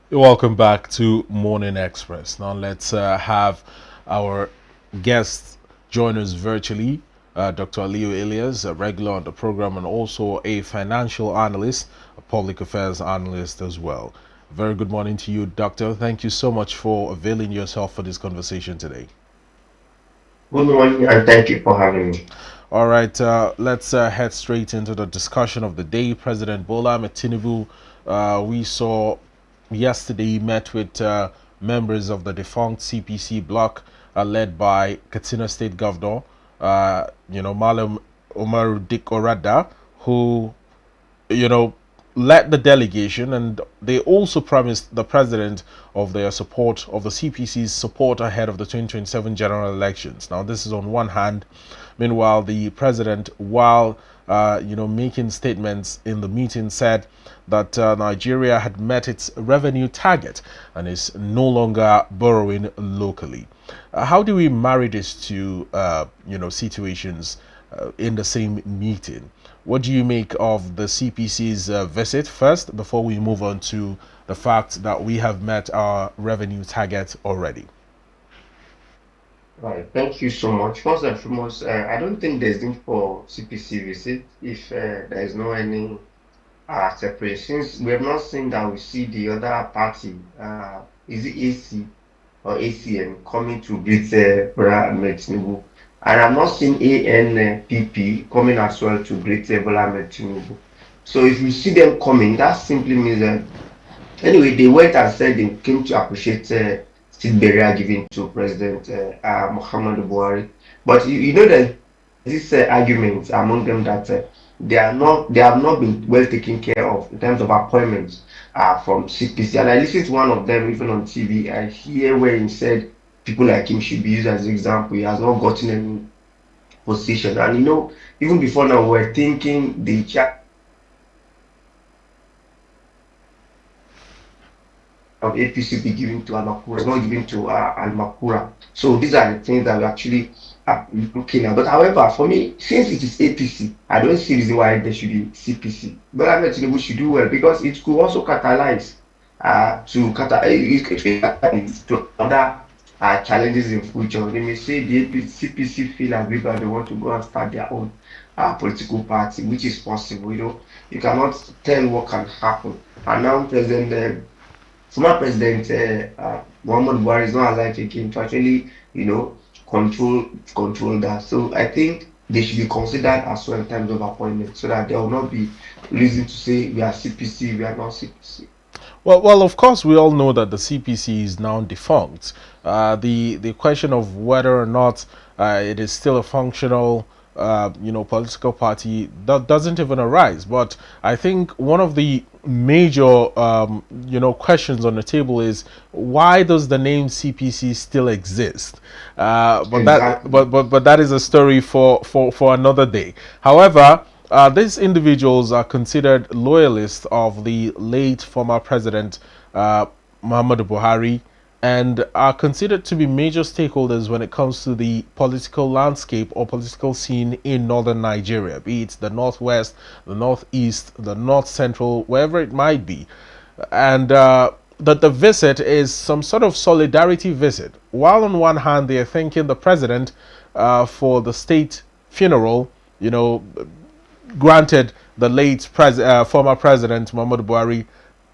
Welcome back to Morning Express. Now let's have our guests join us virtually. Dr. Aliyu Ilias, a regular on the program and also a financial analyst, a public affairs analyst as well. Very good morning to you, Doctor. Thank you so much for availing yourself for this conversation today. Good morning and thank you for having me. All right, let's head straight into the discussion of the day. President Bola Tinubu, we saw yesterday he met with members of the defunct CPC bloc, led by Katsina State Governor, Malam Omar Dik Orada, who you know, led the delegation, and they also promised the president of their support, of the CPC's support ahead of the 2027 general elections. Now, this is on one hand. Meanwhile, the president, while making statements in the meeting, said that Nigeria had met its revenue target and is no longer borrowing locally. How do we marry this to situations in the same meeting? What do you make of the CPC's visit first before we move on to the fact that we have met our revenue target already? Right, thank you so much. First and foremost, I don't think there's need for CPC visit if there is no any separate. Since we have not seen that we see the other party, is it AC or ACN coming to greet Bola Tinubu, and I'm not seen ANPP coming as well to greet Bola Tinubu. So if you see them coming, that simply means that anyway, they went and said they came to appreciate seat burial given to President Muhammadu Buhari. But you know that this argument among them that they have not been well taken care of in terms of appointments from CPC. And I listened to one of them even on TV. I hear where he said people like him should be used as an example. He has not gotten any position. And even before now, we're thinking the of APC be given to Al-Makura, it's not given to Al-Makura. So these are the things that we actually are looking at. But however, for me, since it is APC, I don't see reason why there should be CPC. But I think we should do well because it could also catalyze to other challenges in future. They may say the APC, CPC feel as if they want to go and start their own political party, which is possible. You cannot tell what can happen. And now President former President Muhammad Buhari is not alive again to actually, control that. So I think they should be considered as well in terms of appointment, so that there will not be reason to say we are CPC, we are not CPC. Well, of course, we all know that the CPC is now defunct. The question of whether or not it is still a functional, political party that doesn't even arise. But I think one of the major, questions on the table is why does the name CPC still exist? Exactly. But that is a story for another day. However, these individuals are considered loyalists of the late former president Muhammadu Buhari and are considered to be major stakeholders when it comes to the political landscape or political scene in northern Nigeria, be it the northwest, the northeast, the north central, wherever it might be. And that the visit is some sort of solidarity visit. While on one hand they are thanking the president for the state funeral, granted the late former president Muhammadu Buhari,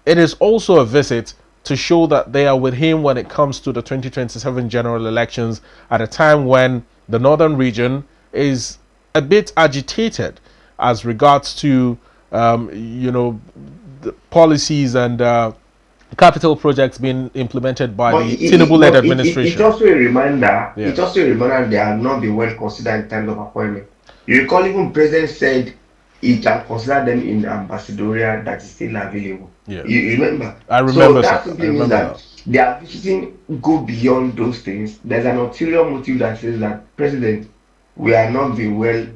it is also a visit to show that they are with him when it comes to the 2027 general elections at a time when the northern region is a bit agitated as regards to the policies and capital projects being implemented by But the Tinubu-led it's administration. also a reminder. Yeah. It's also a reminder they are not being well considered in terms of appointment. You recall even President said he can consider them in ambassadorial that is still available. Yeah. You remember? I So remember, that sir. I simply means remember that. that they are visiting go beyond those things. There's an ulterior motive that says that President, we are not being well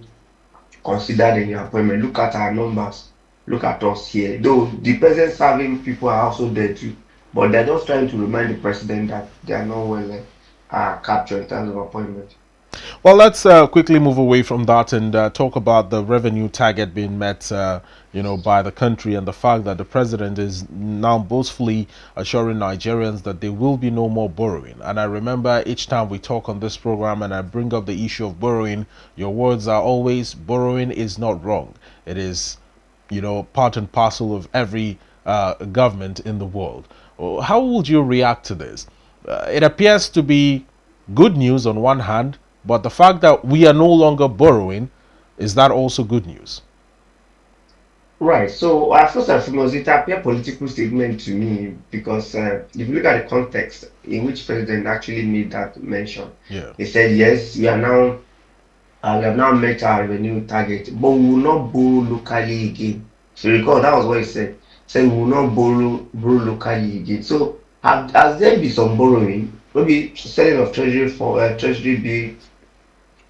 considered in your appointment. Look at our numbers. Look at us here. Though the present serving people are also there too, but they're just trying to remind the president that they are not well captured in terms of appointment. Well, let's quickly move away from that and talk about the revenue target being met, by the country, and the fact that the president is now boastfully assuring Nigerians that there will be no more borrowing. And I remember each time we talk on this program and I bring up the issue of borrowing, your words are always borrowing is not wrong. It is, part and parcel of every government in the world. How would you react to this? It appears to be good news on one hand, but the fact that we are no longer borrowing, is that also good news? Right. So, first and foremost, it appear political statement to me because if you look at the context in which President actually made that mention, Yeah. he said, "Yes, we have now met our revenue target, but we will not borrow locally again." So, recall that was what he said. He said, "We will not borrow locally again." So, has there been some borrowing, maybe selling of treasury for treasury bill,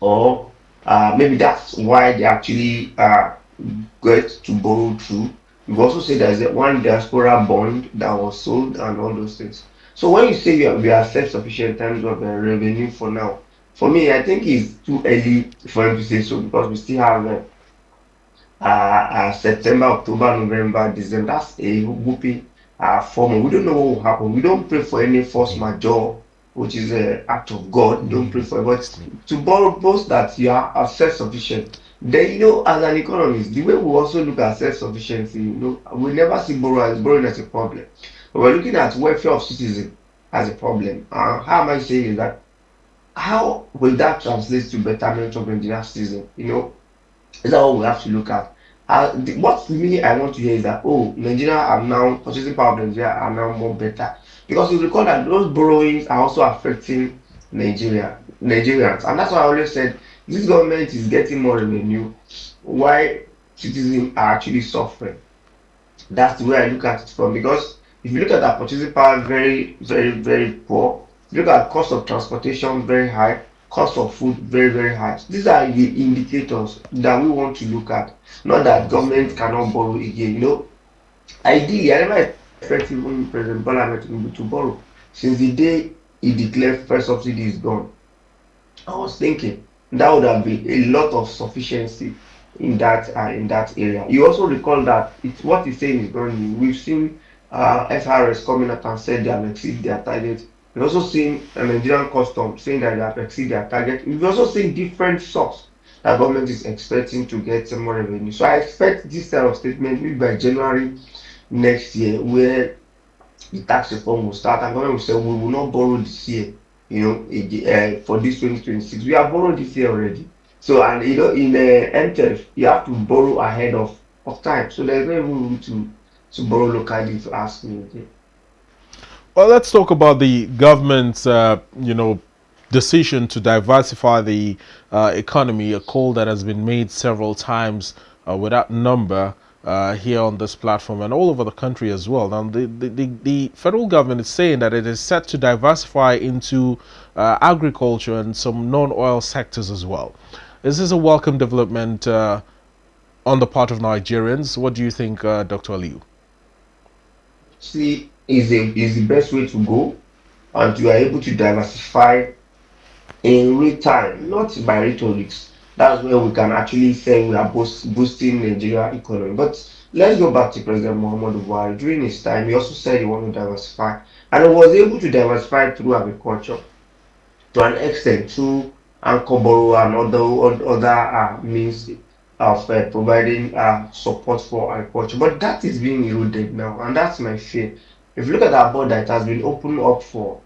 or maybe that's why they actually get to borrow through. We've also said there's one diaspora bond that was sold and all those things. So when you say we are self-sufficient in terms of revenue for now, for me, I think it's too early for him to say so because we still have September, October, November, December. That's a whooping 4 months. We don't know what will happen. We don't pray for any force majeure, which is an act of God. We don't pray for it. But to borrow boast that you are self-sufficient, then as an economist, the way we also look at self-sufficiency, we never see borrowing as a problem. But we're looking at welfare of citizens as a problem. How am I saying is that how will that translate to betterment of Nigerian citizens? Is that what we have to look at? What really I want to hear is that, oh, Nigeria are now purchasing power of Nigeria are now more better, because you recall that those borrowings are also affecting Nigerians, and that's why I always said this government is getting more revenue, why citizens are actually suffering. That's the way I look at it from, because if you look at our purchasing power, very, very, very poor. If you look at cost of transportation, very high. Cost of food, very, very high. These are the indicators that we want to look at. Not that government cannot borrow again. Ideally, I never expect even President Bola Tinubu to borrow. Since the day he declared first subsidy is gone, I was thinking that would have been a lot of sufficiency in that area. You also recall that it's what he's saying is not new. We've seen FRS coming out and said they have exceeded their target. We've also seen Nigerian Customs saying that they have exceeded their target. We've also seen different sources that government is expecting to get some more revenue. So I expect this type of statement maybe by January next year, where the tax reform will start and government will say we will not borrow this year, for this 2026. We have borrowed this year already. So, and in MTF, you have to borrow ahead of time. So there's no even room to borrow locally, if you ask me again. Well, let's talk about the government's, decision to diversify the economy, a call that has been made several times without number here on this platform and all over the country as well. Now, the federal government is saying that it is set to diversify into agriculture and some non-oil sectors as well. This is a welcome development on the part of Nigerians. What do you think, Dr. Aliyu? See, is the best way to go, and you are able to diversify in real time, not by rhetorics. That's where we can actually say we are boosting Nigeria economy. But let's go back to President Muhammadu Buhari. During his time, he also said he wanted to diversify, and he was able to diversify through agriculture to an extent through anchor borrower and other means of providing support for agriculture. But that is being eroded now, and that's my fear. If you look at our border, it has been opened up for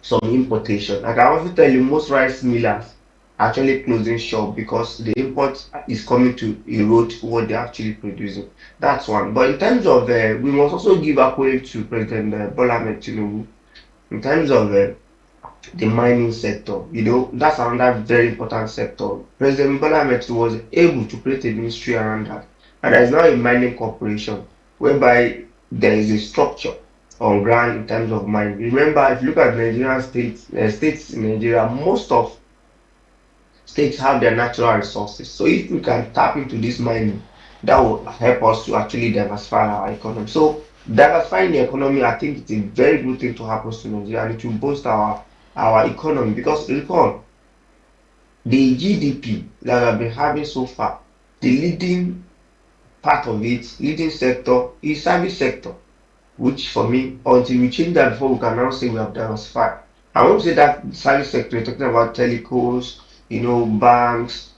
some importation. I can also tell you most rice millers are actually closing shop because the import is coming to erode what they're actually producing. That's one. But in terms of, we must also give accolade to President Bola Tinubu in terms of the mining sector. That's another very important sector. President Bola Tinubu was able to create a ministry around that, and there is now a mining corporation whereby there is a structure on ground in terms of mining. Remember, if you look at Nigerian states in Nigeria, most of states have their natural resources. So if we can tap into this mining, that will help us to actually diversify our economy. So diversifying the economy, I think it's a very good thing to happen to Nigeria, and it will boost our economy, because recall the GDP that we have been having so far, the leading part of it, leading sector is service sector, which for me, until we change that before we can now say we have diversified. I won't say that service sector, you're talking about telecos, banks,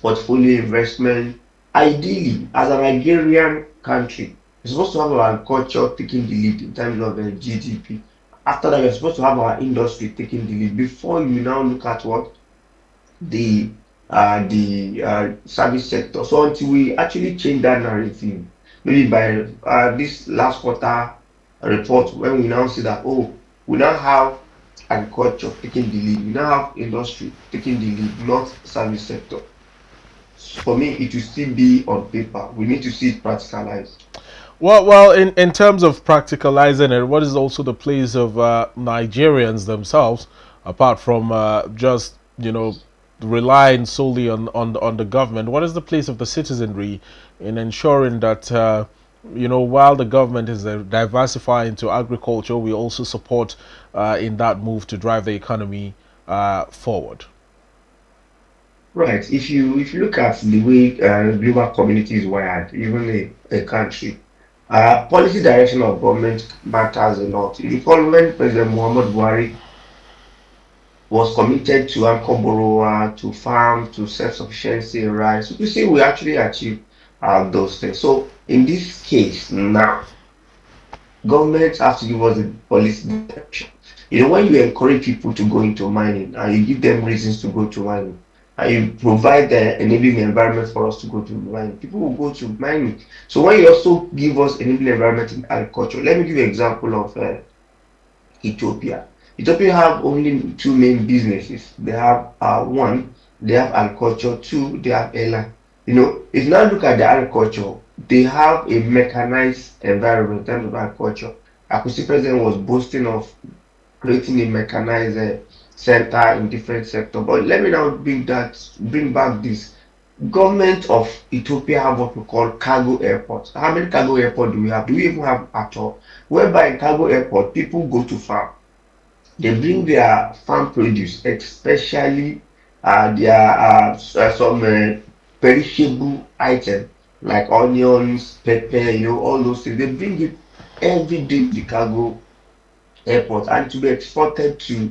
portfolio investment. Ideally, as a Nigerian country, we're supposed to have our agriculture taking the lead in terms of GDP. After that, we're supposed to have our industry taking the lead before you now look at what the service sector. So until we actually change that narrative, maybe by this last quarter report, when we now see that, oh, we now have agriculture taking the lead, we now have industry taking the lead, not service sector. For me, it will still be on paper. We need to see it practicalized. Well, in terms of practicalizing it, what is also the place of Nigerians themselves, apart from just relying solely on the government? What is the place of the citizenry in ensuring that while the government is diversifying to agriculture, we also support in that move to drive the economy forward? Right. If you look at the way global community is wired, even a country, policy direction of government matters a lot. You recall when President Muhammad Buhari was committed to anchor borrower, to farm, to self-sufficiency in rice, you see we actually achieve those things. So in this case now, governments have to give us a policy direction. When you encourage people to go into mining and you give them reasons to go to mining, and you provide the enabling environment for us to go to mining, people will go to mining. So when you also give us enabling environment in agriculture, let me give you an example of Ethiopia. Ethiopia have only two main businesses. They have one, they have agriculture. Two, they have airline. If you now look at the agriculture, they have a mechanized environment in terms of agriculture. Akusi president was boasting of creating a mechanized center in different sector. But let me now bring back this. Government of Ethiopia have what we call cargo airports. How many cargo airports do we have? Do we even have at all? Whereby in cargo airport, people go to farm, they bring their farm produce, especially some perishable items like onions, pepper, all those things. They bring it every day to the cargo airport and to be exported to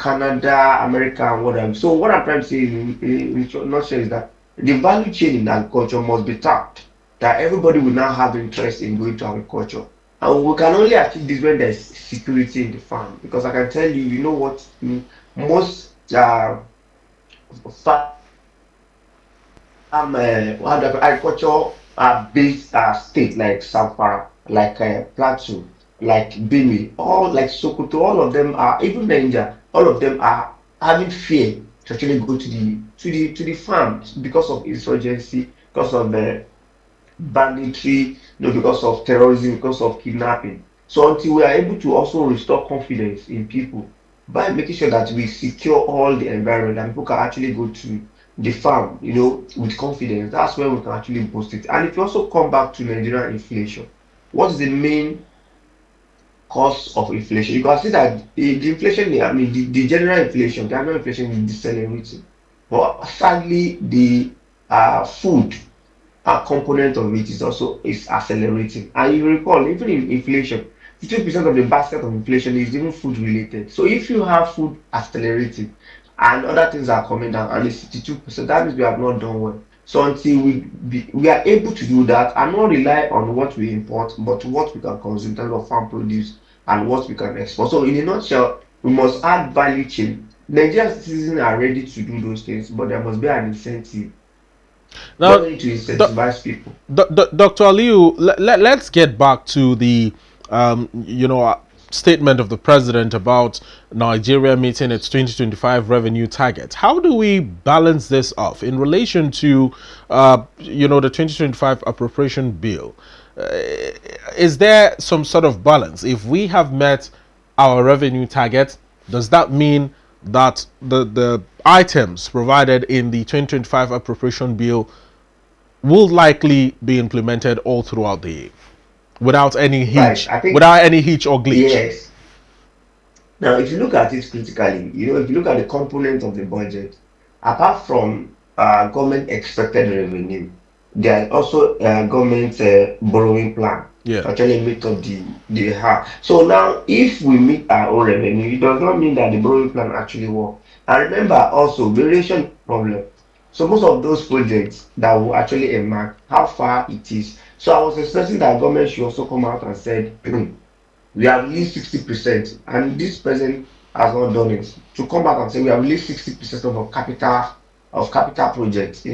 Canada, America, and whatever. So what I'm trying to say in short nutshell is that the value chain in agriculture must be tapped. That everybody will now have interest in going to agriculture. And we can only achieve this when there's security in the farm. Because I can tell you, you know what, most farm agriculture based state like Samfara, like Plateau, like Benue, all like Sokoto, all of them are even Niger, all of them are having fear to actually go to the farm because of insurgency, because of banditry, because of terrorism, because of kidnapping. So until we are able to also restore confidence in people by making sure that we secure all the environment and people can actually go to the farm, with confidence, that's when we can actually boost it. And if you also come back to Nigerian inflation, what is the main cause of inflation? You can see that the inflation, I mean, the general inflation, the annual inflation is decelerating. But sadly, the food component of it is accelerating. And you recall, even in inflation, 50% of the basket of inflation is even food related. So if you have food accelerating and other things are coming down and it's 62%, that means we have not done well. So until we are able to do that and not rely on what we import, but what we can consume in terms of farm produce and what we can export. So in a nutshell, we must add value chain. Nigerian citizens are ready to do those things, but there must be an incentive. Now, Government to incentivize people. Dr. Aliyu, let's get back to the statement of the president about Nigeria meeting its 2025 revenue target. How do we balance this off in relation to the 2025 appropriation bill? Is there some sort of balance? If we have met our revenue target, does that mean that the items provided in the 2025 appropriation bill will likely be implemented all throughout the year Right. I think without any hitch or glitch? yes. Now, if you look at it critically, if you look at the component of the budget, apart from government expected revenue, there is also government borrowing plan Yeah. to actually meet up the half. So now, if we meet our own revenue, it does not mean that the borrowing plan actually work. And remember also variation problem. So most of those projects that will actually emerge, how far it is. So I was expecting that government should also come out and said, we have released 60%, and this person has not done it. To come back and say we have released 60% of our capital projects,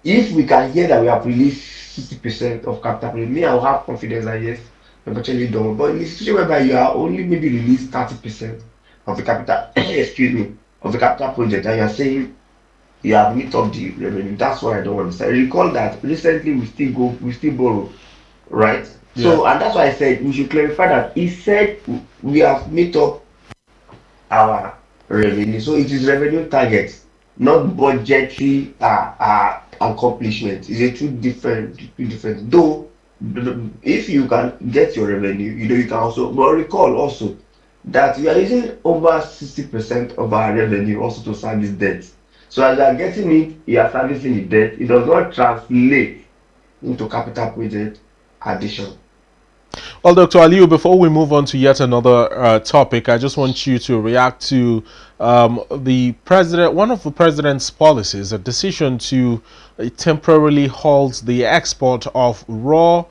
if we can hear that we have released 60% of capital projects, me, I will have confidence that yes, we've actually done. But in the situation whereby you are only maybe released 30% of the capital, excuse me, of the capital project, and you are saying you have meet up the revenue, that's what I don't understand. Recall that recently we still borrow, right? Yeah. So, and that's why I said we should clarify that he said we have met up our revenue. So it is revenue targets, not budgetary accomplishment. It's a two different. Though if you can get your revenue, you can also, but recall also that we are using over 60% of our revenue also to service debt. So as you are getting it, you are servicing the debt. It does not translate into capital project addition. Well, Dr. Aliyu, before we move on to yet another topic, I just want you to react to the president, one of the president's policies, a decision to temporarily halt the export of raw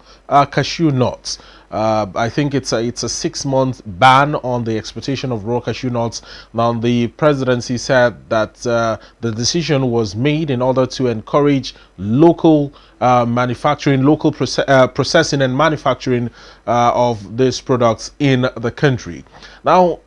cashew nuts. I think it's a 6 month ban on the exportation of raw cashew nuts. Now, the presidency said that the decision was made in order to encourage local manufacturing, local processing and manufacturing of these products in the country. Now,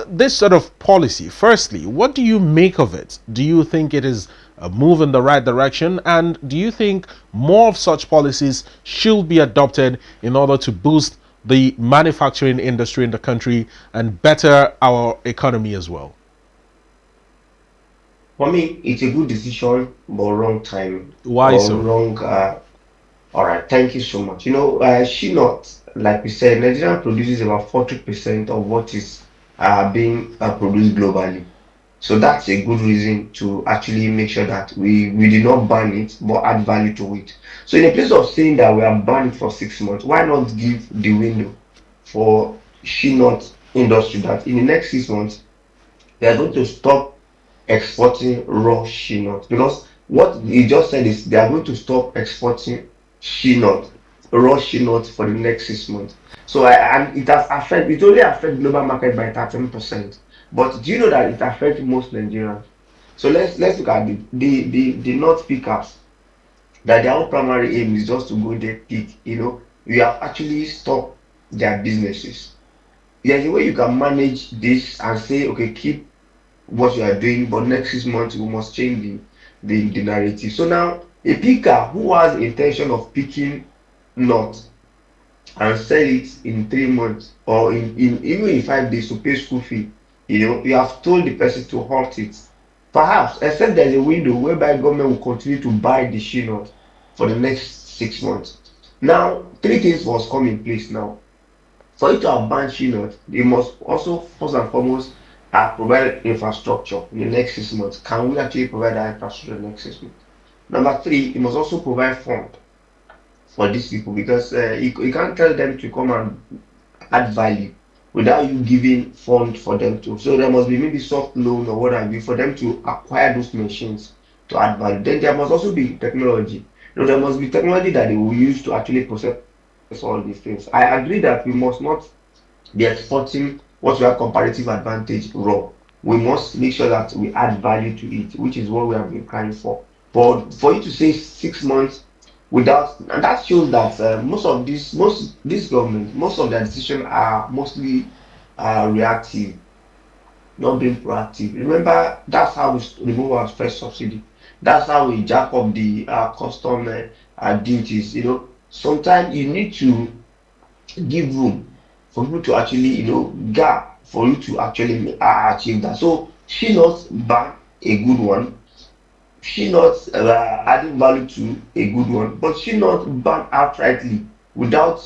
this sort of policy, firstly, what do you make of it? Do you think it is a move in the right direction? And do you think more of such policies should be adopted in order to boost the manufacturing industry in the country and better our economy as well? For me, it's a good decision, but wrong time Why or so? wrong. All right, thank you so much. She not like we said, Nigeria produces about 40% of what is being produced globally. So that's a good reason to actually make sure that we did not ban it, but add value to it. So in a place of saying that we are banned it for 6 months, why not give the window for she not industry that in the next 6 months they are going to stop exporting raw she nuts, because what he just said is they are going to stop exporting she nut, raw she nuts for the next 6 months. So and it only affect global market by 13%. But do you know that it affects most Nigerians? So let's look at the nut pickers, that their own primary aim is just to go there pick. We have actually stopped their businesses. There's a way you can manage this and say, okay, keep what you are doing, but next 6 months we must change the narrative. So now a picker who has intention of picking nuts and sell it in 3 months or in even in 5 days to pay school fee, you have told the person to halt it. Perhaps, except there's a window whereby government will continue to buy the shea nut for the next 6 months. Now, three things must come in place now. For you to have banned shea nut, they must also first and foremost provide infrastructure in the next 6 months. Can we actually provide that infrastructure in the next 6 months? Number three, you must also provide fund for these people, because you can't tell them to come and add value without you giving fund for them to. So there must be maybe soft loan or what have you for them to acquire those machines to add value. Then there must also be technology. There must be technology that they will use to actually process all these things. I agree that we must not be exporting what we have comparative advantage raw. We must make sure that we add value to it, which is what we have been crying for. But for you to say 6 months without, and that shows that most this government, most of their decisions are mostly reactive, not being proactive. Remember, that's how we remove our first subsidy. That's how we jack up the custom duties. Sometimes you need to give room for people to actually, gap for you to actually achieve that. So she not ban a good one, she not adding value to a good one, but she not ban outrightly without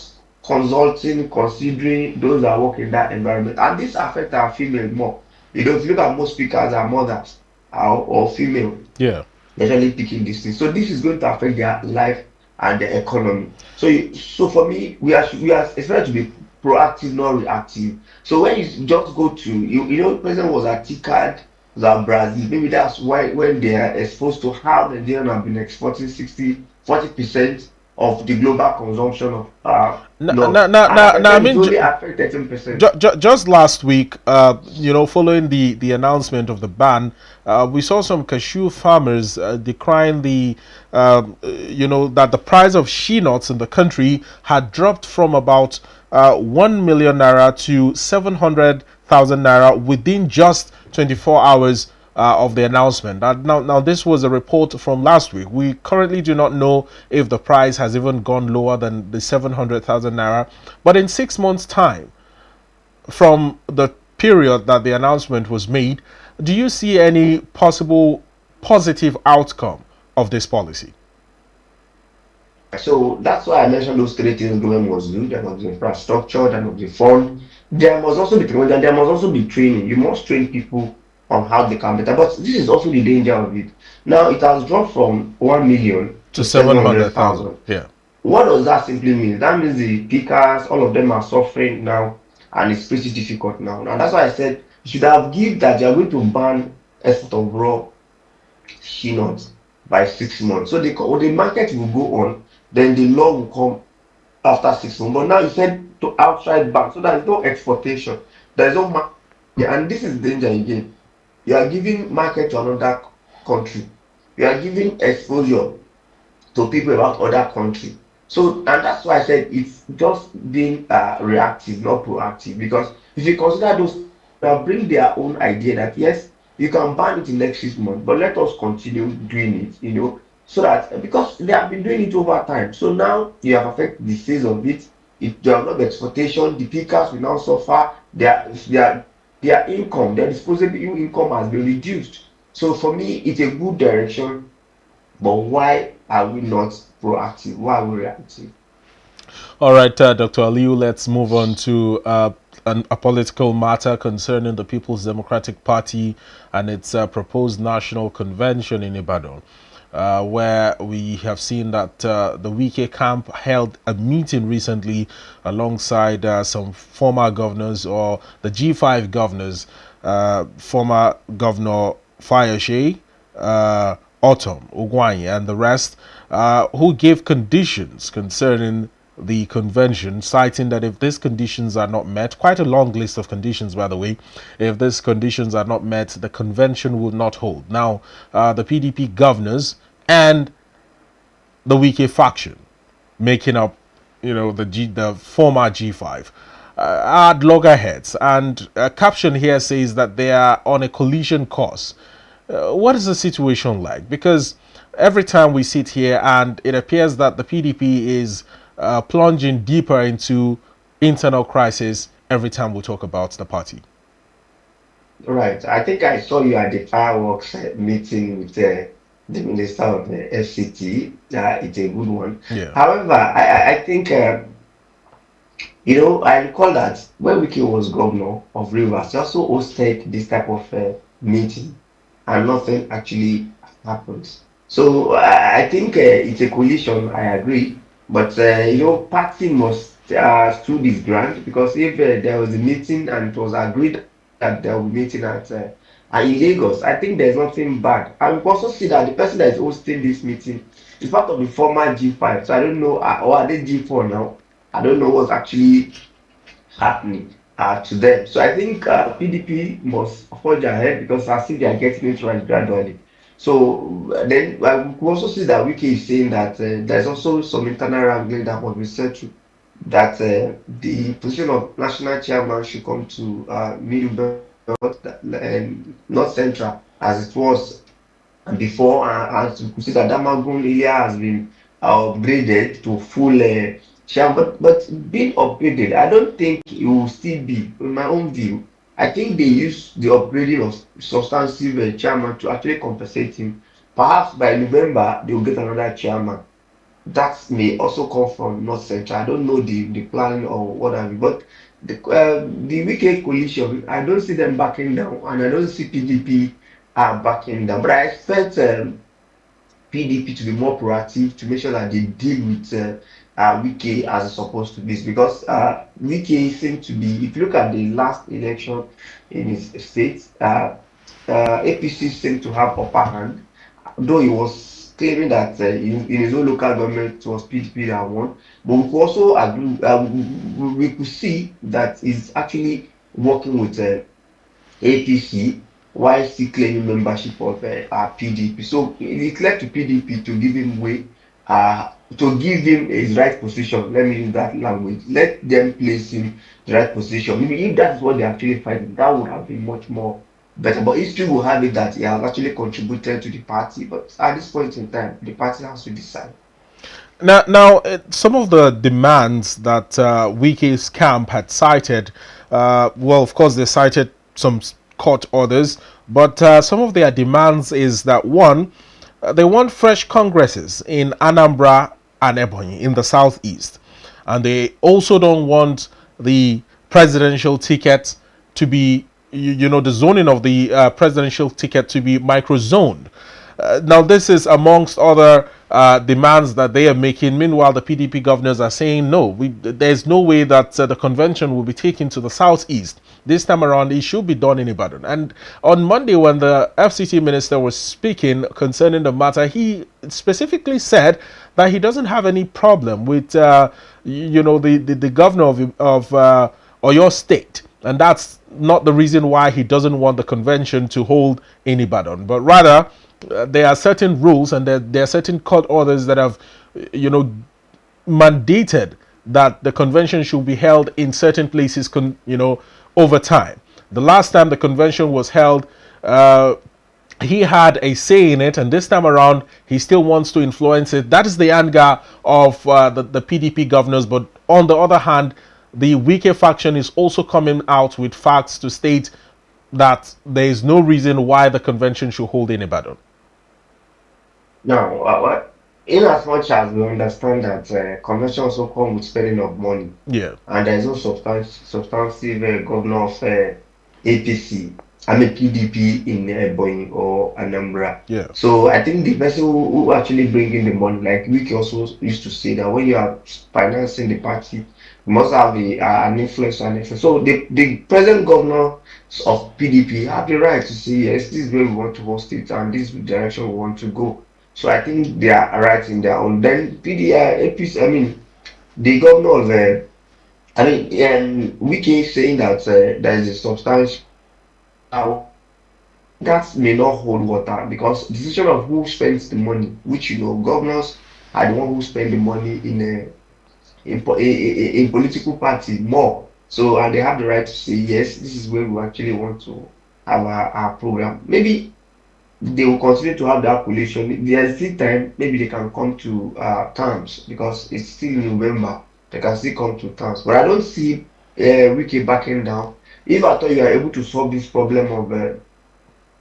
consulting, considering those that work in that environment. And this affects our female more. If you look at most speakers are mothers. or female. Yeah. They're actually picking this thing. So this is going to affect their life and their economy. So so for me, we are expected to be proactive, not reactive. So when you just go to president was at TCAD, was at Brazil. Maybe that's why when they are exposed to how the Nigerian have been exporting 40% of the global consumption of Now, nuts. now, now, And like now, I now I said, it mean, only affect 13%. just last week, following the announcement of the ban, we saw some cashew farmers decrying that the price of shea nuts in the country had dropped from about 1 million naira to 700,000 naira within just 24 hours of the announcement. Now, this was a report from last week. We currently do not know if the price has even gone lower than the 700,000 naira. But in 6 months' time, from the period that the announcement was made, do you see any possible positive outcome of this policy? So that's why I mentioned those three things government must do. There must be infrastructure, there must be fund, there must also be technology, and there must also be training. You must train people on how they can better. But this is also the danger of it. Now it has dropped from 1 million To to seven hundred 700,000. thousand. Yeah. What does that simply mean? That means the pickers, all of them are suffering now, and it's pretty difficult now. Now that's why I said you should have give that they are going to ban export of raw she not by 6 months. So the market will go on, then the law will come after 6 months. But now you said to outside bank, so there's no exportation, there's no market, and this is danger again. You are giving market to another country, you are giving exposure to people about other country. So and that's why I said it's just being reactive, not proactive. Because if you consider those, they'll bring their own idea that yes, you can ban it in next 6 months, but let us continue doing it, so that because they have been doing it over time. So now you have affected the sales of it. If there are not exportation, the pickers will now suffer. Their income, their disposable income has been reduced. So for me, it's a good direction, but why are we not proactive? Why are we reactive? All right, Dr. Aliyu, let's move on to a political matter concerning the People's Democratic Party and its proposed national convention in Ibadan, where we have seen that the Wike camp held a meeting recently alongside some former governors, or the G5 governors, former Governor Fayoshe, Autumn, Ugwany, and the rest, who gave conditions concerning the convention, citing that if these conditions are not met, quite a long list of conditions, by the way, if these conditions are not met, the convention will not hold. Now, the PDP governors and the Wike faction, making up, the former G5, are loggerheads, and a caption here says that they are on a collision course. What is the situation like? Because every time we sit here, and it appears that the PDP is plunging deeper into internal crisis every time we talk about the party. Right. I think I saw you at the fireworks meeting with the Minister of the FCT. It's a good one. Yeah. However, I think, I recall that when Wiki was governor of Rivers, he also hosted this type of meeting, and nothing actually happens. So I think it's a collision. I agree, but party must stood his ground, because if there was a meeting and it was agreed that there will be meeting in Lagos, I think there's nothing bad. And we also see that the person that is hosting this meeting is part of the former G5. So I don't know, or are they G4 now? I don't know what's actually happening to them. So I think PDP must forge ahead, because I see they are getting it right gradually. So then we also see that Wiki is saying that there's also some internal wrangling that must be settled. That the position of national chairman should come to middle belt, not central as it was before, and you could see that Damagun area has been upgraded to full sham, but being upgraded, I don't think it will still be, in my own view. I think they use the upgrading of substantive chairman to actually compensate him. Perhaps by November they will get another chairman. That may also come from North Central. I don't know the plan or what have you, but the Wike coalition, I don't see them backing down, and I don't see PDP are backing down. But I expect PDP to be more proactive to make sure that they deal with Wike as it's supposed to be. Because Wike seemed to be, if you look at the last election in his state, APC seemed to have upper hand, though he was claiming that in his own local government it was PDP that won. But we could also agree, we could see that he's actually working with APC while still claiming membership of PDP. So it led to PDP to give him way, to give him his right position. Let me use that language. Let them place him the right position. Maybe if that's what they're actually fighting, that would have been much more better. But history will have it that he has actually contributed to the party. But at this point in time, the party has to decide. Now, some of the demands that Wike's camp had cited, well, of course, they cited some court orders, but some of their demands is that one, they want fresh congresses in Anambra and Ebonyi in the southeast, and they also don't want the presidential ticket to be, the zoning of the presidential ticket to be micro-zoned. Now, this is amongst other demands that they are making. Meanwhile, the PDP governors are saying no. There's no way that the convention will be taken to the southeast. This time around, it should be done in Ibadan. And on Monday, when the FCT minister was speaking concerning the matter, he specifically said that he doesn't have any problem with, the governor of Oyo State. And that's not the reason why he doesn't want the convention to hold in Ibadan, but rather there are certain rules and there are certain court orders that have, mandated that the convention should be held in certain places, over time. The last time the convention was held, he had a say in it, and this time around, he still wants to influence it. That is the anger of the PDP governors. But on the other hand, the Wike faction is also coming out with facts to state that there is no reason why the convention should hold in Ibadan. Now, in as much as we understand that convention also come with spending of money, Yeah, and there is no substantive governor of APC, I mean PDP in Ebonyi or Anambra. yeah. So I think the person who actually bring in the money, like Wiki also used to say that when you are financing the party, you must have an influence and influence. So the present governor of PDP have the right to say yes, this is where we want to host it, and this is the direction we want to go. So I think they are right in their own. Then APC, I mean the governor of I mean, Wiki saying that there is a substantial that may not hold water because decision of who spends the money, which governors are the one who spend the money in political party more. So and they have the right to say yes, this is where we actually want to have our program. Maybe they will continue to have that coalition. There's still time, maybe they can come to terms because it's still November. They can still come to terms. But I don't see Wiki backing down. If I thought you are able to solve this problem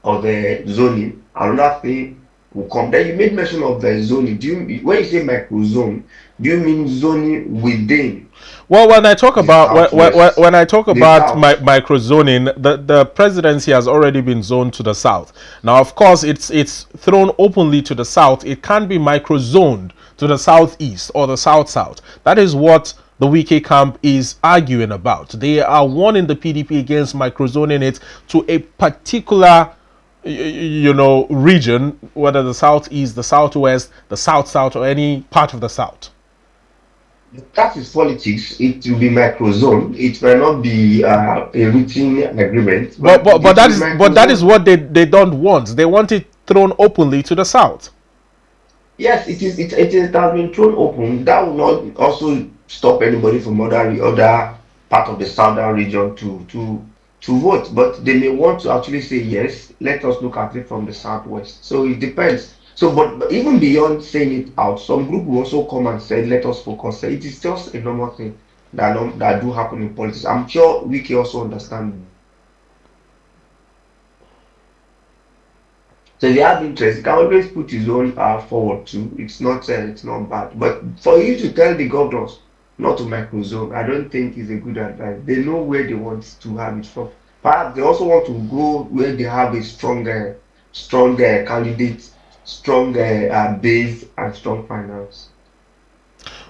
of the zoning, another thing will come. Then you made mention of the zoning. When you say micro zone, do you mean zoning within Well, when I talk the about southwest, when I talk the about south? micro zoning, the presidency has already been zoned to the south. Now, of course, it's thrown openly to the south. It can be micro zoned to the southeast or the south. That is what the Wike camp is arguing about. They are warning the PDP against micro zoning it to a particular region, whether the southeast, the southwest, the south, or any part of the south. That is politics. It will be microzone. It may not be a written agreement, But but but but it will that be is microzone. what they don't want. They want it thrown openly to the south. Yes, it is. It has been thrown open. That will not also stop anybody from other part of the southern region to vote. But they may want to actually say yes. Let us look at it from the southwest. So it depends. So, but even beyond saying it out, some group will also come and say, "Let us focus." It is just a normal thing that do happen in politics. I'm sure we can also understand. So if you have interest, you can always put his own forward too. It's not bad. But for you to tell the governors not to microzone, I don't think is a good advice. They know where they want to have it from. Perhaps they also want to go where they have a stronger strong candidates, strong base, and strong finance.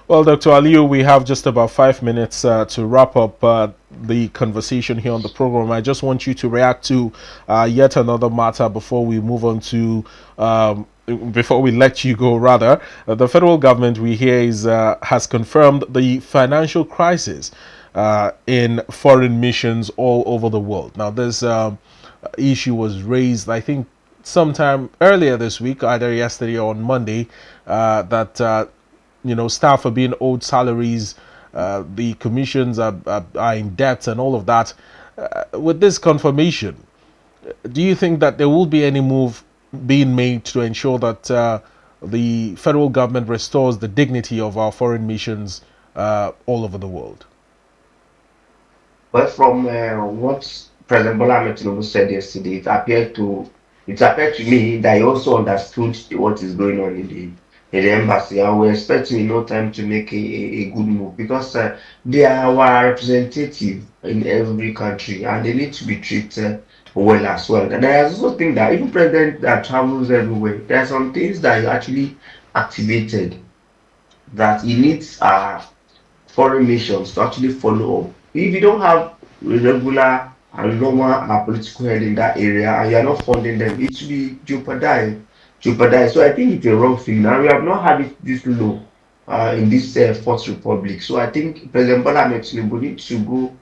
Well, Dr. Aliyu, we have just about 5 minutes to wrap up the conversation here on the program. I just want you to react to yet another matter before we move on to, before we let you go, rather. The federal government, we hear, has confirmed the financial crisis in foreign missions all over the world. Now, this issue was raised, I think, sometime earlier this week, either yesterday or on Monday, that staff are being owed salaries, the commissions are in debt, and all of that. With this confirmation, do you think that there will be any move being made to ensure that the federal government restores the dignity of our foreign missions all over the world? But from what President Bola Tinubu said yesterday, it appeared to me that he also understood what is going on in the embassy, and we're expecting in no time to make a good move because they are our representative in every country, and they need to be treated well as well. And I also think that even president that travels everywhere, there are some things that he actually activated that he needs foreign nations to actually follow up. If you don't have regular and normal political head in that area and you're not funding them, it should be jeopardized. Jeopardized. So I think it's a wrong thing. Now we have not had it this low in this Fourth Republic. So I think President Bola Ahmed Tinubu needs to go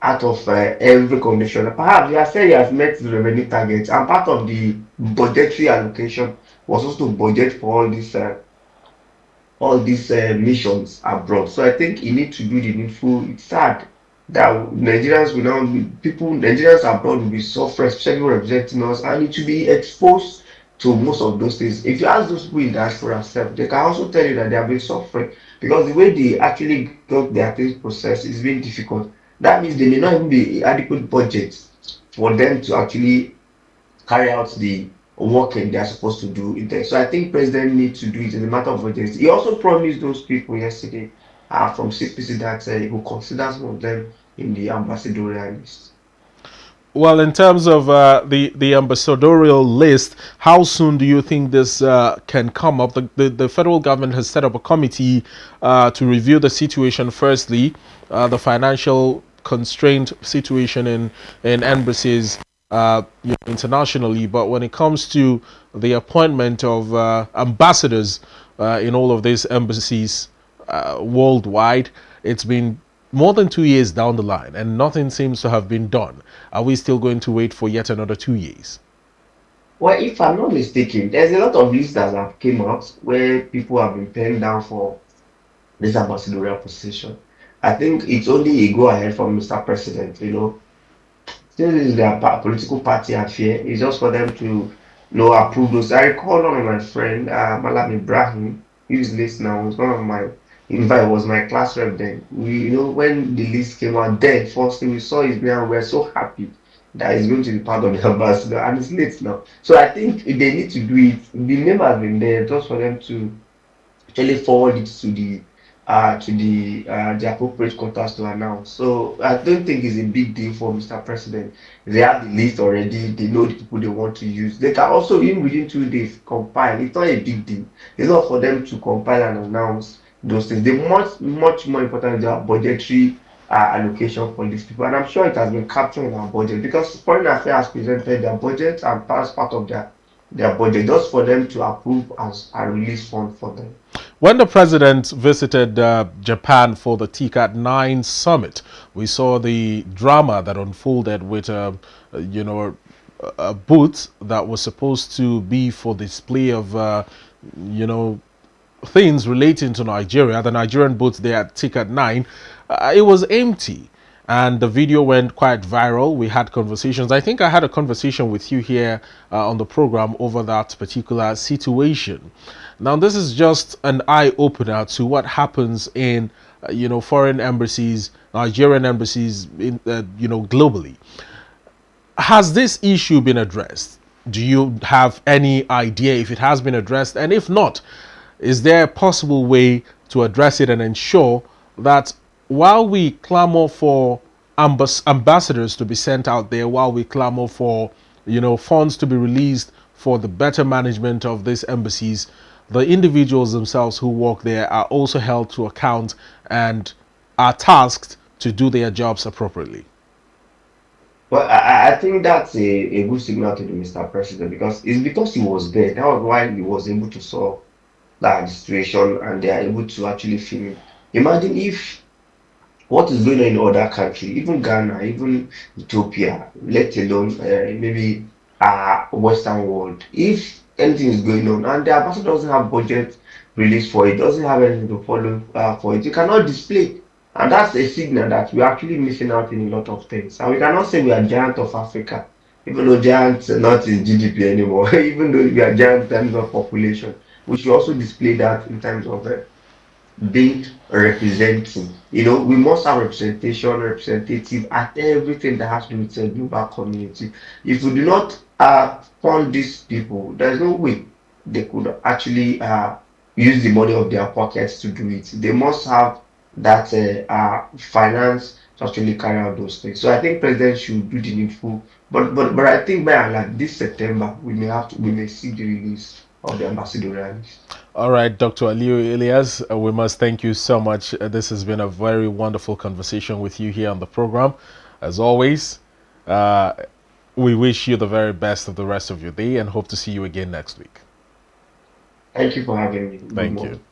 out of every condition. Perhaps he has said he has met the revenue targets, and part of the budgetary allocation was also to budget for all these missions abroad. So I think you need to do the needful. It's sad that Nigerians abroad will be suffering, especially representing us, and it will be exposed to most of those things. If you ask those people in diaspora self, they can also tell you that they have been suffering because the way they actually got their things processed is being difficult. That means there may not even be adequate budget for them to actually carry out the work they are supposed to do in there. So I think president needs to do it in a matter of urgency. He also promised those people yesterday from CPC that he will consider some of them in the ambassadorial list. Well, in terms of the ambassadorial list, how soon do you think this can come up? The federal government has set up a committee to review the situation. Firstly, the financial constraint situation in embassies internationally. But when it comes to the appointment of ambassadors in all of these embassies worldwide, it's been more than 2 years down the line and nothing seems to have been done. Are we still going to wait for yet another 2 years? Well, if I'm not mistaken, there's a lot of lists that have came out where people have been penned down for this ambassadorial position. I think it's only a go ahead from Mr. President, since this is their political party affair, it's just for them to approve those. I recall one of my friend, Malam Ibrahim, who is list now, was one of my, in fact, was my class rep then. When the list came out, then first thing we saw his name, we were so happy that he's going to be part of the ambassador, and it's late now. So I think they need to do it. The name has been there just for them to actually forward it to the appropriate quarters to announce. So I don't think it's a big deal for Mr. President. They have the list already. They know the people they want to use. They can also, even within 2 days, compile. It's not a big deal. It's not for them to compile and announce those things. The much more important is their budgetary allocation for these people, and I'm sure it has been captured in our budget because Foreign Affairs presented their budget and as part of their budget just for them to approve as a release fund for them. When the president visited Japan for the TCAT 9 summit, we saw the drama that unfolded with, a booth that was supposed to be for display of, things relating to Nigeria. The Nigerian booth there at TCAT 9, it was empty. And the video went quite viral. We had conversations. I think I had a conversation with you here on the program over that particular situation. Now, this is just an eye opener to what happens in, foreign embassies, Nigerian embassies, globally. Has this issue been addressed? Do you have any idea if it has been addressed? And if not, is there a possible way to address it and ensure that while we clamor for ambassadors to be sent out there, while we clamor for funds to be released for the better management of these embassies, the individuals themselves who work there are also held to account and are tasked to do their jobs appropriately. Well, I think that's a good signal to the Mr. President because he was there. That was why he was able to solve that situation and they are able to actually film it. Imagine if what is going on in other countries, even Ghana, even Ethiopia, let alone maybe Western world. If anything is going on and the ambassador doesn't have budget release for it, doesn't have anything to follow for it, you cannot display. And that's a signal that we're actually missing out in a lot of things. And we cannot say we are giant of Africa, even though giants are not in GDP anymore, even though we are giant in terms of population. We should also display that in terms of being representing. We must have representation, representative at everything that has to do with the global community. If we do not fund these people, there's no way they could actually use the money of their pockets to do it. They must have that finance to actually carry out those things. So I think president should do the needful. But I think by and large this September we may see the release of the ambassadorial list. All right, Dr. Aliyu Ilias, we must thank you so much. This has been a very wonderful conversation with you here on the program. As always, uh, we wish you the very best of the rest of your day and hope to see you again next week. Thank you for having me. Good Thank you. morning.